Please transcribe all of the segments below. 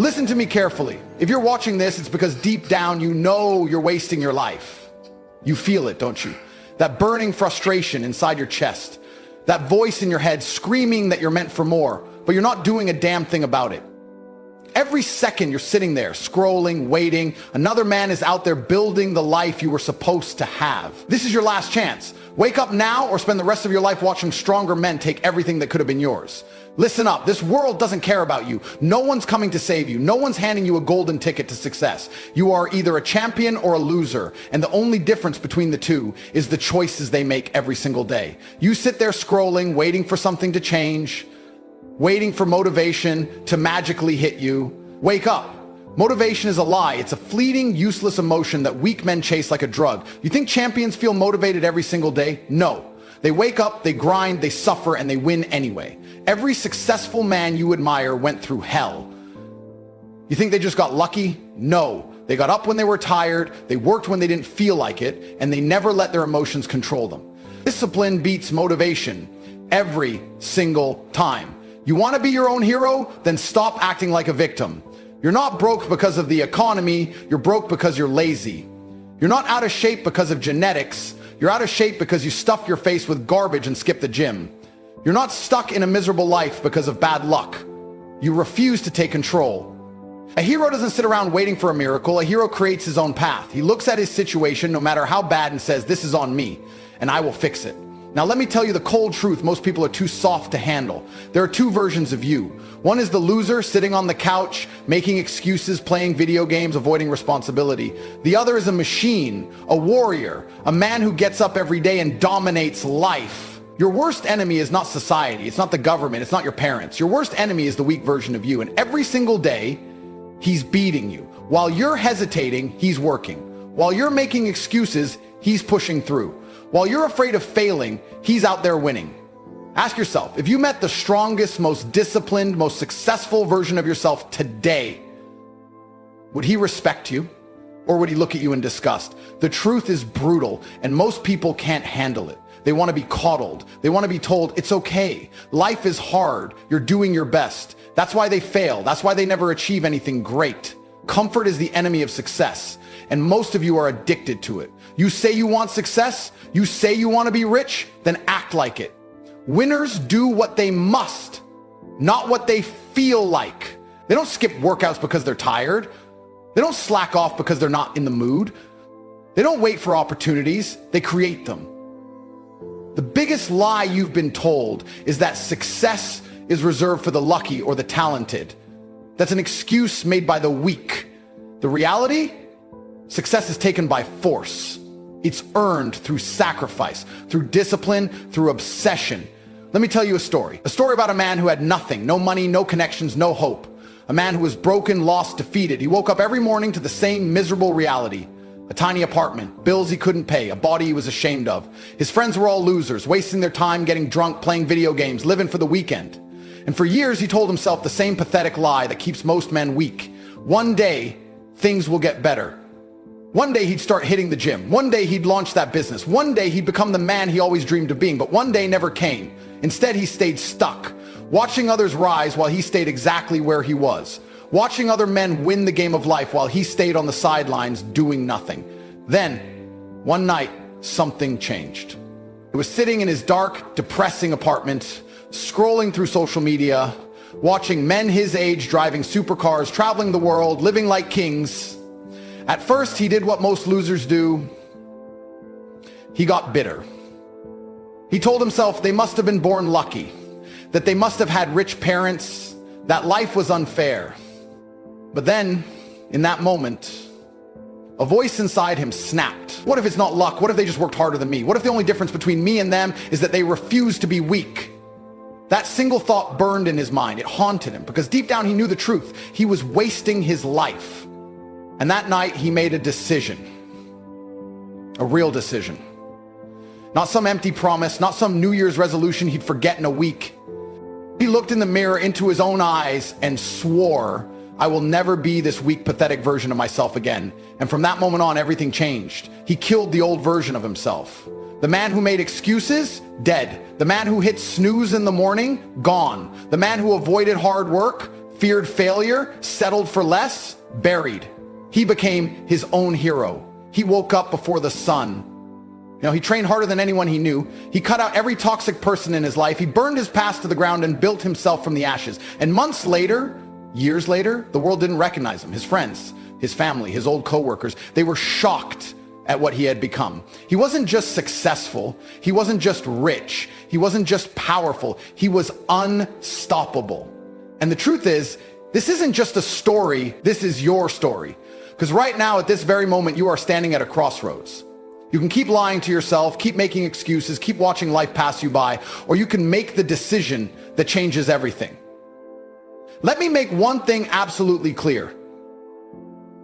Listen to me carefully. If you're watching this, it's because deep down you know you're wasting your life. You feel it, don't you? That burning frustration inside your chest. That voice in your head screaming that you're meant for more, but you're not doing a damn thing about it. Every second you're sitting there, scrolling, waiting. Another man is out there building the life you were supposed to have. This is your last chance. Wake up now or spend the rest of your life watching stronger men take everything that could have been yours. Listen up. This world doesn't care about you. No one's coming to save you. No one's handing you a golden ticket to success. You are either a champion or a loser. And the only difference between the two is the choices they make every single day. You sit there scrolling, waiting for something to change, waiting for motivation to magically hit you. Wake up. Motivation is a lie. It's a fleeting, useless emotion that weak men chase like a drug. You think champions feel motivated every single day? No. They wake up, they grind, they suffer, and they win anyway. Every successful man you admire went through hell. You think they just got lucky? No. They got up when they were tired, they worked when they didn't feel like it, and they never let their emotions control them. Discipline beats motivation every single time. You want to be your own hero? Then stop acting like a victim. You're not broke because of the economy, you're broke because you're lazy. You're not out of shape because of genetics, you're out of shape because you stuffed your face with garbage and skipped the gym. You're not stuck in a miserable life because of bad luck. You refuse to take control. A hero doesn't sit around waiting for a miracle, a hero creates his own path. He looks at his situation, no matter how bad, and says, "This is on me, and I will fix it." Now let me tell you the cold truth most people are too soft to handle. There are two versions of you. One is the loser sitting on the couch, making excuses, playing video games, avoiding responsibility. The other is a machine, a warrior, a man who gets up every day and dominates life. Your worst enemy is not society, it's not the government, it's not your parents. Your worst enemy is the weak version of you, and every single day, he's beating you. While you're hesitating, he's working. While you're making excuses, he's pushing through. While you're afraid of failing, he's out there winning. Ask yourself, if you met the strongest, most disciplined, most successful version of yourself today, would he respect you? Or would he look at you in disgust? The truth is brutal, and most people can't handle it. They want to be coddled. They want to be told, it's okay. Life is hard. You're doing your best. That's why they fail. That's why they never achieve anything great. Comfort is the enemy of success, and most of you are addicted to it. You say you want success, you say you want to be rich, then act like it. Winners do what they must, not what they feel like. They don't skip workouts because they're tired. They don't slack off because they're not in the mood. They don't wait for opportunities, they create them. The biggest lie you've been told is that success is reserved for the lucky or the talented. That's an excuse made by the weak. The reality? Success is taken by force. It's earned through sacrifice, through discipline, through obsession. Let me tell you a story about a man who had nothing, no money, no connections, no hope. A man who was broken, lost, defeated. He woke up every morning to the same miserable reality. A tiny apartment, bills he couldn't pay, a body he was ashamed of. His friends were all losers, wasting their time getting drunk, playing video games, living for the weekend. And for years he told himself the same pathetic lie that keeps most men weak. One day, things will get better. One day he'd start hitting the gym. One day he'd launch that business. One day he'd become the man he always dreamed of being, but one day never came. Instead, he stayed stuck, watching others rise while he stayed exactly where he was, watching other men win the game of life while he stayed on the sidelines doing nothing. Then, one night, something changed. He was sitting in his dark, depressing apartment, scrolling through social media, watching men his age driving supercars, traveling the world, living like kings. At first, he did what most losers do. He got bitter. He told himself they must have been born lucky, that they must have had rich parents, that life was unfair. But then, in that moment, a voice inside him snapped. What if it's not luck? What if they just worked harder than me? What if the only difference between me and them is that they refuse to be weak? That single thought burned in his mind. It haunted him because deep down he knew the truth. He was wasting his life. And that night he made a decision. A real decision. Not some empty promise, not some New Year's resolution he'd forget in a week. He looked in the mirror into his own eyes and swore, I will never be this weak, pathetic version of myself again. And from that moment on, everything changed. He killed the old version of himself. The man who made excuses, dead. The man who hit snooze in the morning, gone. The man who avoided hard work, feared failure, settled for less, buried. He became his own hero. He woke up before the sun. He trained harder than anyone he knew. He cut out every toxic person in his life. He burned his past to the ground and built himself from the ashes. And months later, years later, the world didn't recognize him. His friends, his family, his old coworkers, they were shocked at what he had become. He wasn't just successful. He wasn't just rich. He wasn't just powerful. He was unstoppable. And the truth is, this isn't just a story. This is your story. Because right now, at this very moment, you are standing at a crossroads. You can keep lying to yourself, keep making excuses, keep watching life pass you by, or you can make the decision that changes everything. Let me make one thing absolutely clear.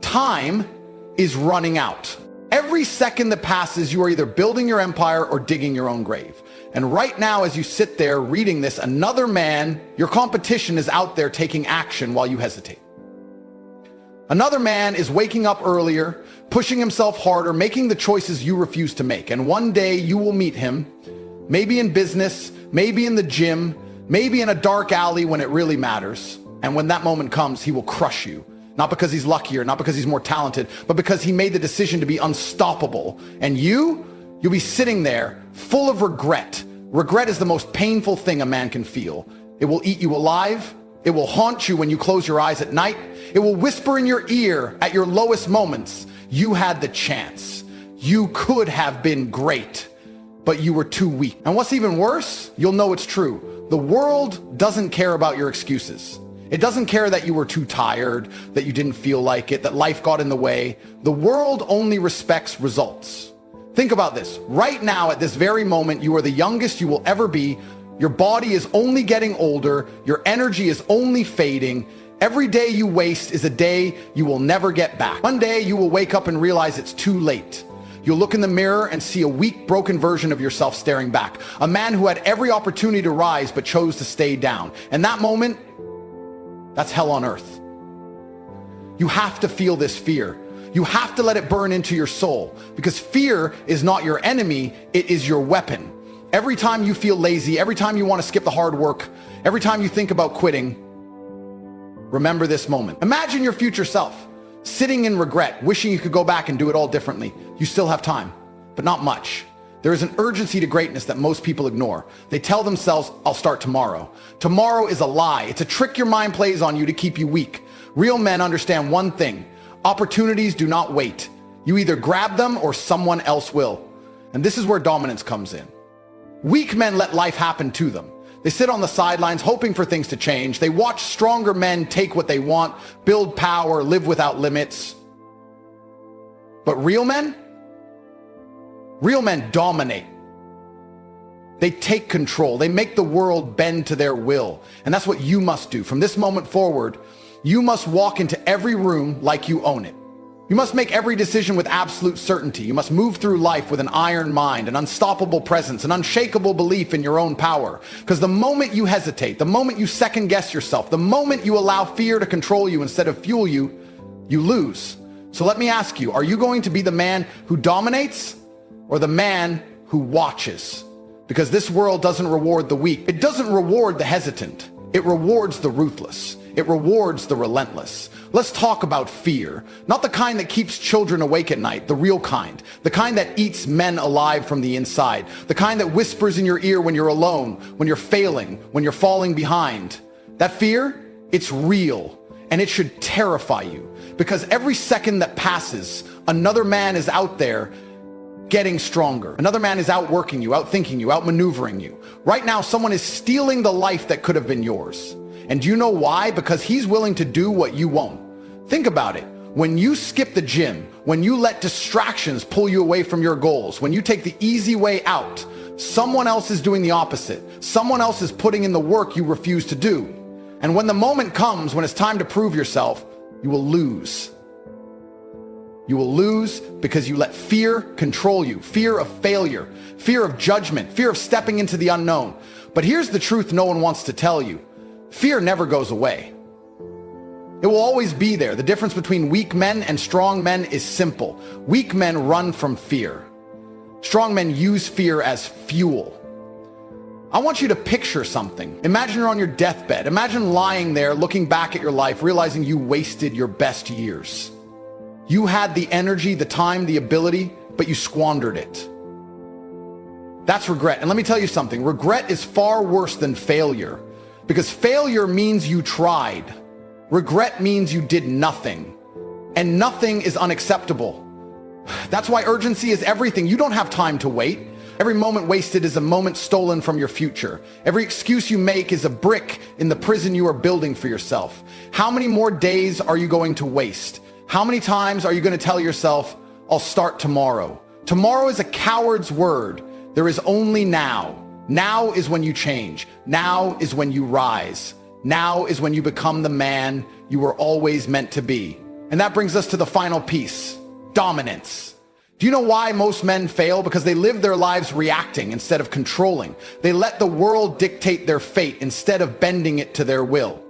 Time is running out. Every second that passes, you are either building your empire or digging your own grave. And right now, as you sit there reading this, another man, your competition, is out there taking action while you hesitate. Another man is waking up earlier, pushing himself harder, making the choices you refuse to make. And one day you will meet him, maybe in business, maybe in the gym, maybe in a dark alley when it really matters. And when that moment comes, he will crush you. Not because he's luckier, not because he's more talented, but because he made the decision to be unstoppable. And you'll be sitting there full of regret. Regret is the most painful thing a man can feel. It will eat you alive. It will haunt you when you close your eyes at night. It will whisper in your ear at your lowest moments. You had the chance. You could have been great, but you were too weak. And what's even worse, you'll know it's true. The world doesn't care about your excuses. It doesn't care that you were too tired, that you didn't feel like it, that life got in the way. The world only respects results. Think about this. Right now, at this very moment, you are the youngest you will ever be. Your body is only getting older. Your energy is only fading. Every day you waste is a day you will never get back. One day you will wake up and realize it's too late. You'll look in the mirror and see a weak, broken version of yourself staring back. A man who had every opportunity to rise but chose to stay down. And that moment, that's hell on earth. You have to feel this fear. You have to let it burn into your soul, because fear is not your enemy, it is your weapon. Every time you feel lazy, every time you want to skip the hard work, every time you think about quitting, remember this moment. Imagine your future self sitting in regret, wishing you could go back and do it all differently. You still have time, but not much. There is an urgency to greatness that most people ignore. They tell themselves, I'll start tomorrow. Tomorrow is a lie. It's a trick your mind plays on you to keep you weak. Real men understand one thing. Opportunities do not wait. You either grab them or someone else will. And this is where dominance comes in. Weak men let life happen to them. They sit on the sidelines hoping for things to change. They watch stronger men take what they want, build power, live without limits. But real men dominate. They take control. They make the world bend to their will. And that's what you must do. From this moment forward, you must walk into every room like you own it. You must make every decision with absolute certainty. You must move through life with an iron mind, an unstoppable presence, an unshakable belief in your own power. Because the moment you hesitate, the moment you second guess yourself, the moment you allow fear to control you instead of fuel you, you lose. So let me ask you, are you going to be the man who dominates or the man who watches? Because this world doesn't reward the weak. It doesn't reward the hesitant. It rewards the ruthless. It rewards the relentless. Let's talk about fear. Not the kind that keeps children awake at night, the real kind. The kind that eats men alive from the inside. The kind that whispers in your ear when you're alone, when you're failing, when you're falling behind. That fear, it's real, and it should terrify you. Because every second that passes, another man is out there getting stronger. Another man is outworking you, outthinking you, outmaneuvering you. Right now, someone is stealing the life that could have been yours. And do you know why? Because he's willing to do what you won't. Think about it. When you skip the gym, when you let distractions pull you away from your goals, when you take the easy way out, someone else is doing the opposite. Someone else is putting in the work you refuse to do. And when the moment comes, when it's time to prove yourself, you will lose. You will lose because you let fear control you. Fear of failure, fear of judgment, fear of stepping into the unknown. But here's the truth no one wants to tell you. Fear never goes away. It will always be there. The difference between weak men and strong men is simple. Weak men run from fear. Strong men use fear as fuel. I want you to picture something. Imagine you're on your deathbed. Imagine lying there, looking back at your life, realizing you wasted your best years. You had the energy, the time, the ability, but you squandered it. That's regret. And let me tell you something. Regret is far worse than failure, because failure means you tried. Regret means you did nothing, and nothing is unacceptable. That's why urgency is everything. You don't have time to wait. Every moment wasted is a moment stolen from your future. Every excuse you make is a brick in the prison you are building for yourself. How many more days are you going to waste? How many times are you going to tell yourself, I'll start tomorrow? Tomorrow is a coward's word. There is only now. Now is when you change. Now is when you rise. Now is when you become the man you were always meant to be. And that brings us to the final piece, dominance. Do you know why most men fail? Because they live their lives reacting instead of controlling. They let the world dictate their fate instead of bending it to their will.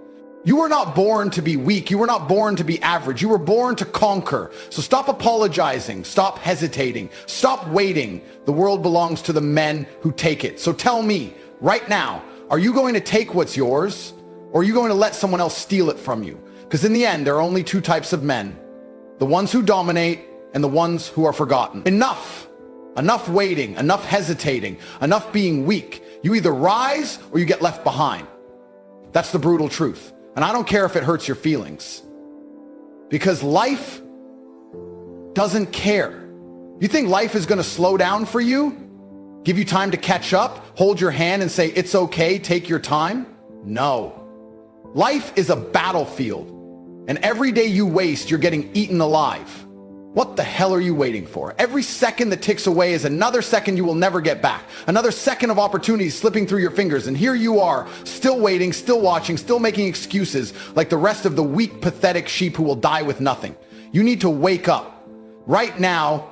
You were not born to be weak. You were not born to be average. You were born to conquer. So stop apologizing. Stop hesitating. Stop waiting. The world belongs to the men who take it. So tell me right now, are you going to take what's yours, or are you going to let someone else steal it from you? Because in the end, there are only two types of men: the ones who dominate and the ones who are forgotten. Enough. Enough waiting, enough hesitating, enough being weak. You either rise or you get left behind. That's the brutal truth. And I don't care if it hurts your feelings, because life doesn't care. You think life is going to slow down for you? Give you time to catch up? Hold your hand and say, it's okay, take your time? No. Life is a battlefield, and every day you waste, you're getting eaten alive. What the hell are you waiting for? Every second that ticks away is another second you will never get back. Another second of opportunity slipping through your fingers. And here you are, still waiting, still watching, still making excuses like the rest of the weak, pathetic sheep who will die with nothing. You need to wake up. Right now,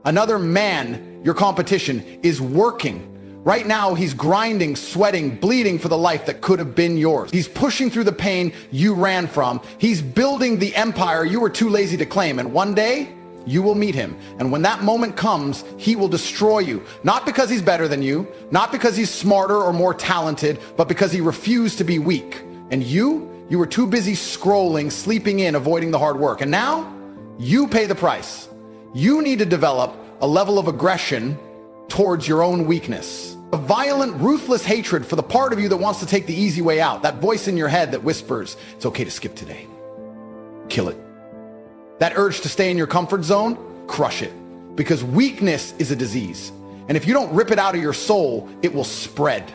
another man, your competition, is working. Right now, he's grinding, sweating, bleeding for the life that could have been yours. He's pushing through the pain you ran from. He's building the empire you were too lazy to claim. And one day, you will meet him. And when that moment comes, he will destroy you. Not because he's better than you, not because he's smarter or more talented, but because he refused to be weak. And you were too busy scrolling, sleeping in, avoiding the hard work. And now, you pay the price. You need to develop a level of aggression towards your own weakness. A violent, ruthless hatred for the part of you that wants to take the easy way out. That voice in your head that whispers, it's okay to skip today. Kill it. That urge to stay in your comfort zone, crush it. Because weakness is a disease. And if you don't rip it out of your soul, it will spread.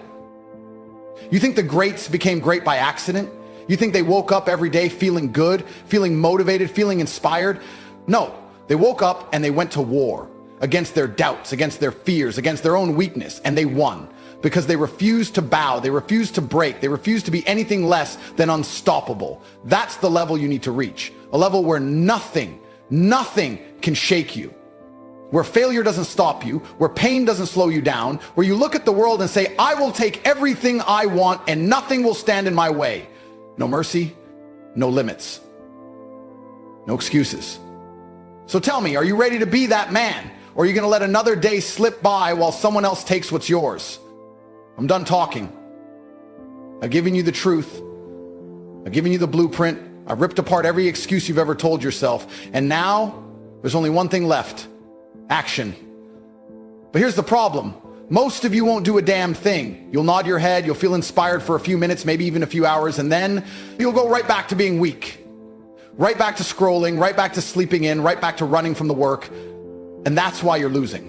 You think the greats became great by accident? You think they woke up every day feeling good, feeling motivated, feeling inspired? No, they woke up and they went to war against their doubts, against their fears, against their own weakness, and they won. Because they refused to bow, they refused to break, they refused to be anything less than unstoppable. That's the level you need to reach. A level where nothing can shake you. Where failure doesn't stop you, where pain doesn't slow you down, where you look at the world and say, I will take everything I want and nothing will stand in my way. No mercy, no limits, no excuses. So tell me, are you ready to be that man? Or are you going to let another day slip by while someone else takes what's yours? I'm done talking. I've given you the truth. I've given you the blueprint. I've ripped apart every excuse you've ever told yourself. And now there's only one thing left: action. But here's the problem. Most of you won't do a damn thing. You'll nod your head. You'll feel inspired for a few minutes, maybe even a few hours. And then you'll go right back to being weak. Right back to scrolling, right back to sleeping in, right back to running from the work. And that's why you're losing.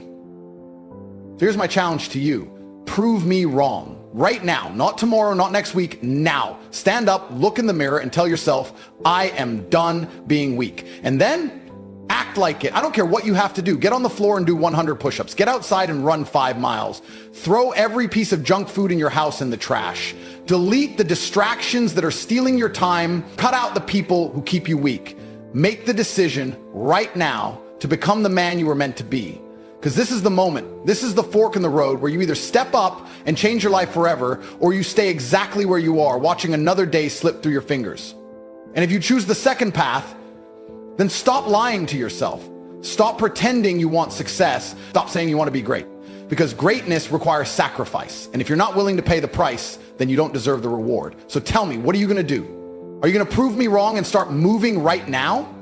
So here's my challenge to you. Prove me wrong. Right now, not tomorrow, not next week, now. Stand up, look in the mirror, and tell yourself, I am done being weak. And then act like it. I don't care what you have to do. Get on the floor and do 100 push-ups. Get outside and run 5 miles. Throw every piece of junk food in your house in the trash. Delete the distractions that are stealing your time. Cut out the people who keep you weak. Make the decision right now to become the man you were meant to be. Because this is the moment. This is the fork in the road where you either step up and change your life forever, or you stay exactly where you are, watching another day slip through your fingers. And if you choose the second path, then stop lying to yourself. Stop pretending you want success. Stop saying you want to be great. because greatness requires sacrifice. And if you're not willing to pay the price, then you don't deserve the reward. So tell me, what are you going to do? Are you going to prove me wrong and start moving right now?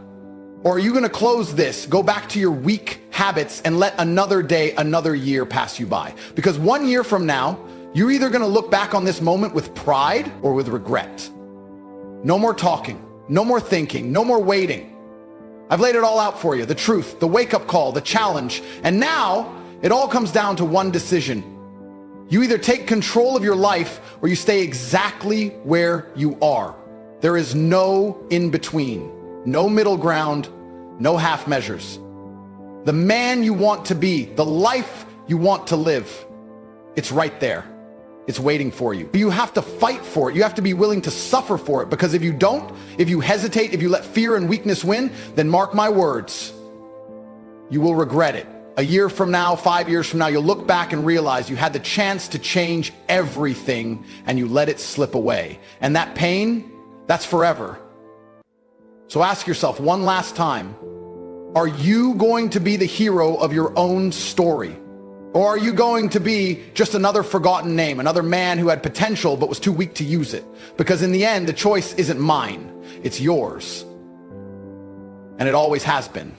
Or are you going to close this, go back to your weak habits and let another day, another year pass you by? Because 1 year from now, you're either going to look back on this moment with pride or with regret. No more talking, no more thinking, no more waiting. I've laid it all out for you, the truth, the wake-up call, the challenge. And now it all comes down to one decision. You either take control of your life or you stay exactly where you are. There is no in between, no middle ground, no half measures. The man you want to be, the life you want to live, it's right there. It's waiting for you. But you have to fight for it. You have to be willing to suffer for it, because if you don't, if you hesitate, if you let fear and weakness win, then mark my words, you will regret it. A year from now, 5 years from now, you'll look back and realize you had the chance to change everything and you let it slip away. And that pain, that's forever. So ask yourself one last time, are you going to be the hero of your own story? Or are you going to be just another forgotten name, another man who had potential but was too weak to use it? Because in the end, the choice isn't mine, it's yours. And it always has been.